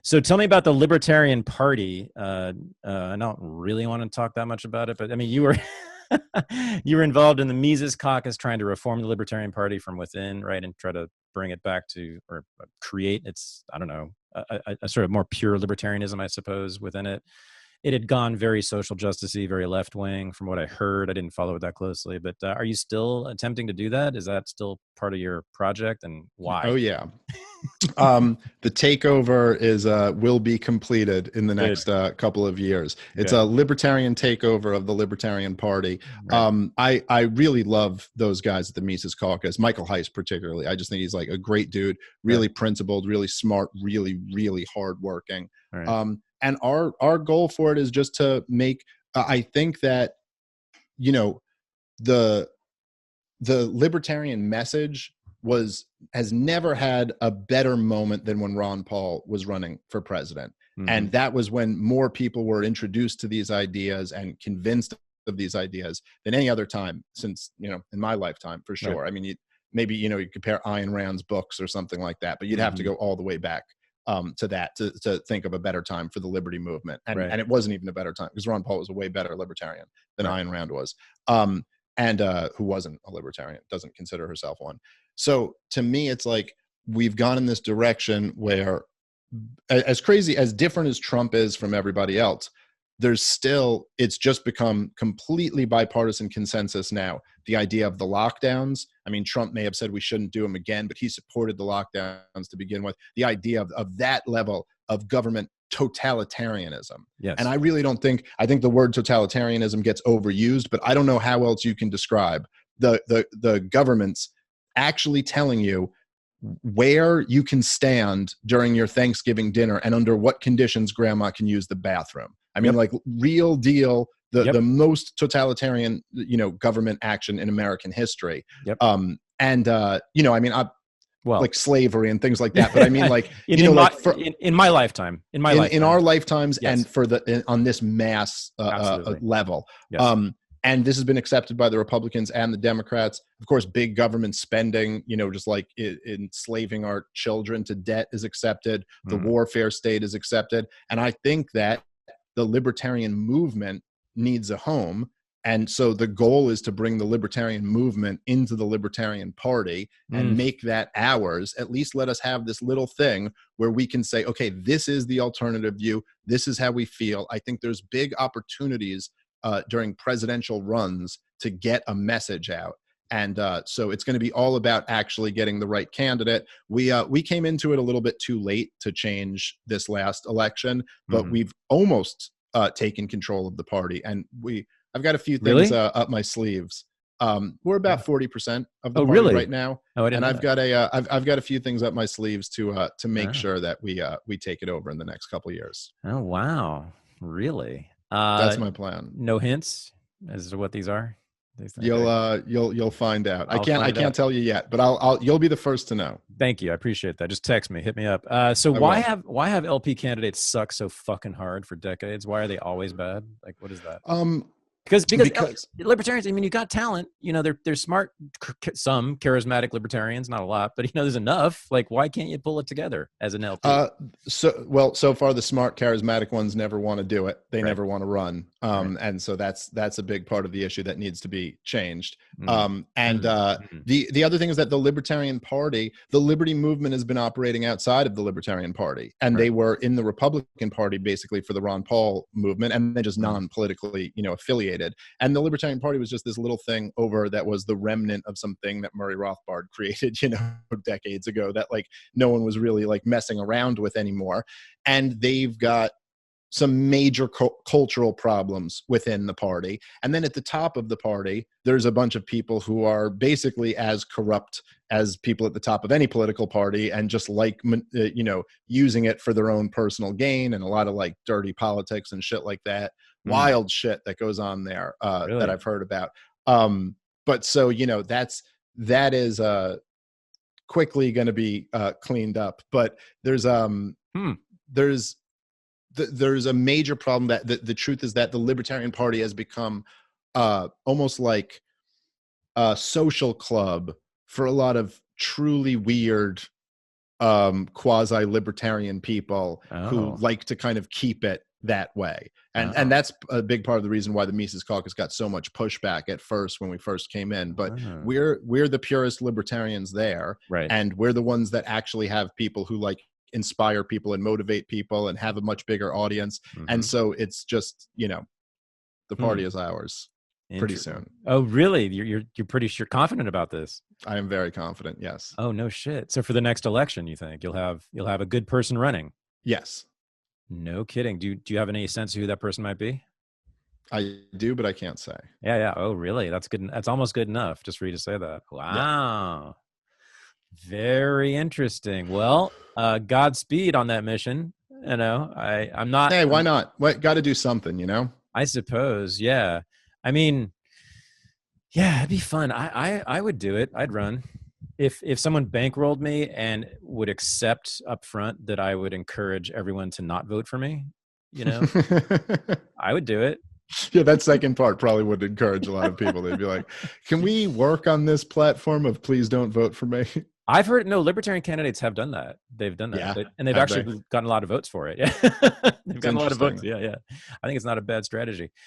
So tell me about the Libertarian Party. I don't really want to talk that much about it, but I mean, you were you were involved in the Mises Caucus, trying to reform the Libertarian Party from within, right, and try to bring it back to, or create its, I don't know, a sort of more pure libertarianism, I suppose, within it. It had gone very social justice-y, very left-wing, from what I heard. I didn't follow it that closely, but are you still attempting to do that? Is that still part of your project, and why? Oh yeah. The takeover is will be completed in the Good, next couple of years. It's good, a libertarian takeover of the Libertarian Party. right, I really love those guys at the Mises Caucus. Michael Heiss particularly. I just think he's like a great dude, right, really principled, really smart, really hardworking. right. And our goal for it is just to make. I think that you know the the libertarian message has never had a better moment than when Ron Paul was running for president. Mm-hmm. And that was when more people were introduced to these ideas and convinced of these ideas than any other time since, in my lifetime, for Right. sure. I mean, maybe, you compare Ayn Rand's books or something like that, but you'd have to Mm-hmm. go all the way back to that to think of a better time for the liberty movement. Right. And it wasn't even a better time because Ron Paul was a way better libertarian than Right. Ayn Rand was. And who wasn't a libertarian, doesn't consider herself one. So to me, it's like we've gone in this direction where, as crazy, as different as Trump is from everybody else, it's just become completely bipartisan consensus now. The idea of the lockdowns. I mean, Trump may have said we shouldn't do them again, but he supported the lockdowns to begin with. The idea of that level of government totalitarianism. Yes. And I really don't think, I think the word totalitarianism gets overused, but I don't know how else you can describe the government's actually telling you where you can stand during your Thanksgiving dinner and under what conditions grandma can use the bathroom. I mean, like real deal, the most totalitarian, government action in American history. Yep. I mean, Well, like slavery and things like that. But I mean, like, in my lifetime, in our lifetimes, yes. And on this mass level. Yes. And this has been accepted by the Republicans and the Democrats. Of course, big government spending, just like enslaving our children to debt is accepted. The warfare state is accepted. And I think that the libertarian movement needs a home. And so the goal is to bring the libertarian movement into the Libertarian Party and make that ours. At least let us have this little thing where we can say, okay, this is the alternative view. This is how we feel. I think there's big opportunities during presidential runs to get a message out. And so it's going to be all about actually getting the right candidate. We came into it a little bit too late to change this last election, but we've almost taken control of the party. And I've got a few things up my sleeves. We're about 40% of the party right now. Oh, I didn't know and I've got a few things up my sleeves to make sure that we take it over in the next couple of years. Oh, wow. Really? That's my plan. No hints as to what these are? You'll find out. I can't tell you yet, but you'll be the first to know. Thank you. I appreciate that. Just text me, hit me up. So why have LP candidates suck so fucking hard for decades? Why are they always bad? Like, what is that? Because libertarians, I mean, you got talent, they're smart, some charismatic libertarians, not a lot, but there's enough. Like, why can't you pull it together as an LP? So far the smart charismatic ones never want to do it. They never want to run. And so that's a big part of the issue that needs to be changed. The other thing is that the Libertarian Party, the Liberty Movement, has been operating outside of the Libertarian Party, and they were in the Republican Party basically for the Ron Paul movement, and then just non-politically, affiliated. And the Libertarian Party was just this little thing over that was the remnant of something that Murray Rothbard created, decades ago, that like no one was really like messing around with anymore. And they've got some major cultural problems within the party. And then at the top of the party, there's a bunch of people who are basically as corrupt as people at the top of any political party, and just like, using it for their own personal gain, and a lot of like dirty politics and shit like that. Wild shit that goes on there that I've heard about. But so, that is quickly going to be cleaned up. But there's a major problem that the truth is that the Libertarian Party has become almost like a social club for a lot of truly weird quasi-libertarian people who Oh, like to kind of keep it that way. And oh, that's a big part of the reason why the Mises Caucus got so much pushback at first when we first came in. But oh. we're the purest libertarians there, Right. and we're the ones that actually have people who like inspire people and motivate people and have a much bigger audience. And Mm-hmm. so it's just, the Hmm. party is ours pretty soon. Oh, really? You're pretty sure confident about this? I am very confident. Yes. Oh, no shit. So for the next election, you think you'll have a good person running? Yes, No kidding. Do you have any sense of who that person might be? I do, but I can't say. Yeah, yeah. Oh, really? That's good. That's almost good enough just for you to say that. Yeah. Wow. Very interesting. Well, Godspeed on that mission. I'm not. Hey, why not? What, got to do something. I suppose. Yeah. I mean, yeah, it'd be fun. I would do it. I'd run. If someone bankrolled me and would accept up front that I would encourage everyone to not vote for me, I would do it. Yeah, that second part probably would encourage a lot of people. They'd be like, can we work on this platform of please don't vote for me? I've heard libertarian candidates have done that. They've done that, Yeah, and they've have actually they? gotten a lot of votes for it. Yeah, they've It's gotten a lot of votes. interesting. Yeah, yeah. I think it's not a bad strategy.